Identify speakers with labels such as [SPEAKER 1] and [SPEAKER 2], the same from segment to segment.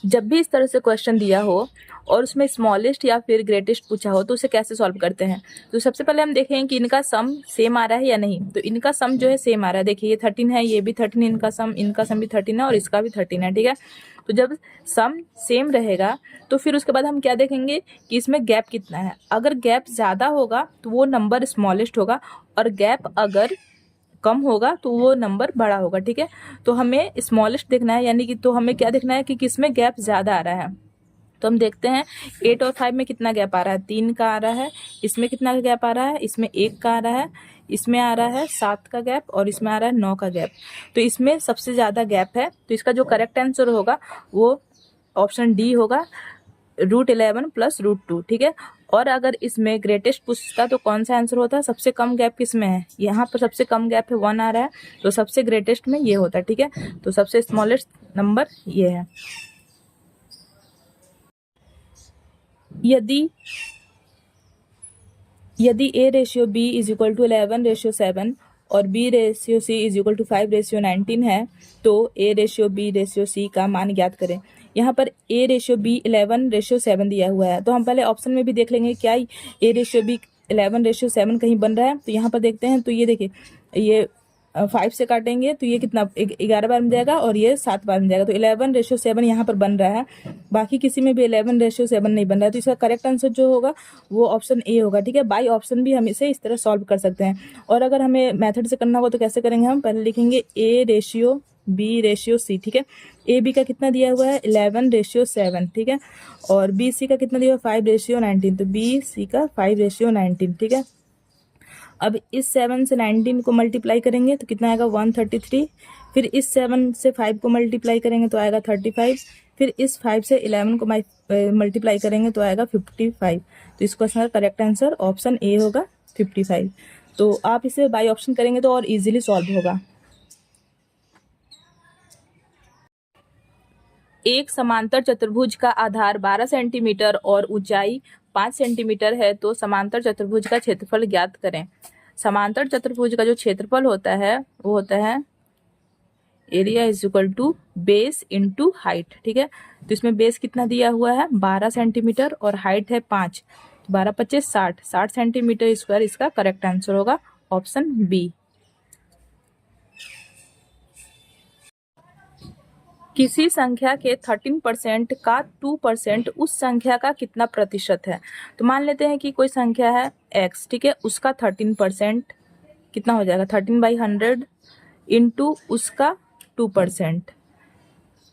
[SPEAKER 1] जब भी इस तरह से क्वेश्चन दिया हो और उसमें स्मॉलेस्ट या फिर ग्रेटेस्ट पूछा हो तो उसे कैसे सॉल्व करते हैं। तो सबसे पहले हम देखें कि इनका सम सेम आ रहा है या नहीं। तो इनका सम जो है सेम आ रहा है, देखिए ये 13 है, ये भी 13, इनका सम भी 13 है और इसका भी 13 है, ठीक है। तो जब सम सेम रहेगा तो फिर उसके बाद हम क्या देखेंगे कि इसमें गैप कितना है। अगर गैप ज़्यादा होगा तो वो नंबर स्मॉलेस्ट होगा, और गैप अगर कम होगा तो वो नंबर बड़ा होगा, ठीक है। तो हमें स्मॉलेस्ट देखना है, यानी कि तो हमें क्या देखना है कि किसमें गैप ज़्यादा आ रहा है। तो हम देखते हैं 8 और 5 में कितना गैप आ रहा है, 3 का आ रहा है। इसमें कितना गैप आ रहा है, इसमें 1 का आ रहा है। इसमें आ रहा है 7 का गैप, और इसमें आ रहा है 9 का गैप। तो इसमें सबसे ज़्यादा गैप है, तो इसका जो करेक्ट आंसर होगा वो ऑप्शन डी होगा, √11 + √2, ठीक है। और अगर इसमें ग्रेटेस्ट पूछता तो कौन सा आंसर होता है, सबसे कम गैप किस में है, यहाँ पर सबसे कम गैप है 1 आ रहा है, तो सबसे ग्रेटेस्ट में ये होता है, ठीक है। तो सबसे स्मॉलेस्ट नंबर ये है। यदि A/B = 11/7 और B/C = 5/19 है तो A/B/C का मान ज्ञात करें। यहाँ पर A/B 11/7 दिया हुआ है, तो हम पहले ऑप्शन में भी देख लेंगे क्या A/B 11/7 कहीं बन रहा है। तो यहाँ पर देखते हैं, तो ये देखिए, ये 5 से काटेंगे तो ये कितना 11 बार में जाएगा और ये 7 बार में जाएगा, तो 11/7 यहाँ पर बन रहा है। बाकी किसी में भी 11/7 नहीं बन रहा है, तो इसका करेक्ट आंसर जो होगा वो ऑप्शन ए होगा, ठीक है। बाई ऑप्शन भी हम इसे इस तरह सॉल्व कर सकते हैं। और अगर हमें मेथड से करना होगा तो कैसे करेंगे, हम पहले लिखेंगे A/B/C, ठीक है। AB का कितना दिया हुआ है 11/7, ठीक है। और BC का कितना दिया हुआ 5/19, तो BC का 5/19, ठीक है। अब इस 7 से 19 को मल्टीप्लाई करेंगे तो कितना आएगा 133। फिर इस 7 से 5 को मल्टीप्लाई करेंगे तो आएगा 35। फिर इस 5 से 11 को मल्टीप्लाई करेंगे तो आएगा 55। तो इस क्वेश्चन का करेक्ट आंसर ऑप्शन ए होगा 55। तो आप इसे बाय ऑप्शन करेंगे तो और इजीली सॉल्व होगा। एक समांतर चतुर्भुज का आधार 12 सेंटीमीटर और ऊंचाई 5 सेंटीमीटर है, तो समांतर चतुर्भुज का क्षेत्रफल ज्ञात करें। समांतर चतुर्भुज का जो क्षेत्रफल होता है वो होता है एरिया = बेस इंटू हाइट, ठीक है। तो इसमें बेस कितना दिया हुआ है 12 सेंटीमीटर और हाइट है 5, 12 × 25 = 60 सेंटीमीटर स्क्वायर इसका करेक्ट आंसर होगा ऑप्शन बी। किसी संख्या के 13% का 2% उस संख्या का कितना प्रतिशत है। तो मान लेते हैं कि कोई संख्या है x, ठीक है, उसका 13% कितना हो जाएगा 13/100 इंटू उसका 2%।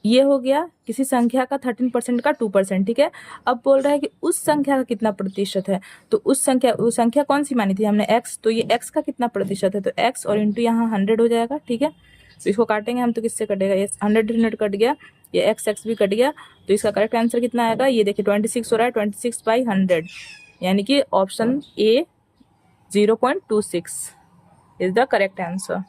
[SPEAKER 1] ये हो गया किसी संख्या का 13% का 2%, ठीक है। अब बोल रहा है कि उस संख्या का कितना प्रतिशत है। तो वो संख्या कौन सी मानी थी हमने x, तो ये x का कितना प्रतिशत है, तो x और इंटू यहाँ 100 हो जाएगा, ठीक है। तो इसको काटेंगे हम तो किससे कटेगा, ये 100 कट गया, ये x भी कट गया। तो इसका करेक्ट आंसर कितना आएगा, ये देखिए 26 हो रहा है, 26/100, यानी कि option A 0.26 is the correct answer.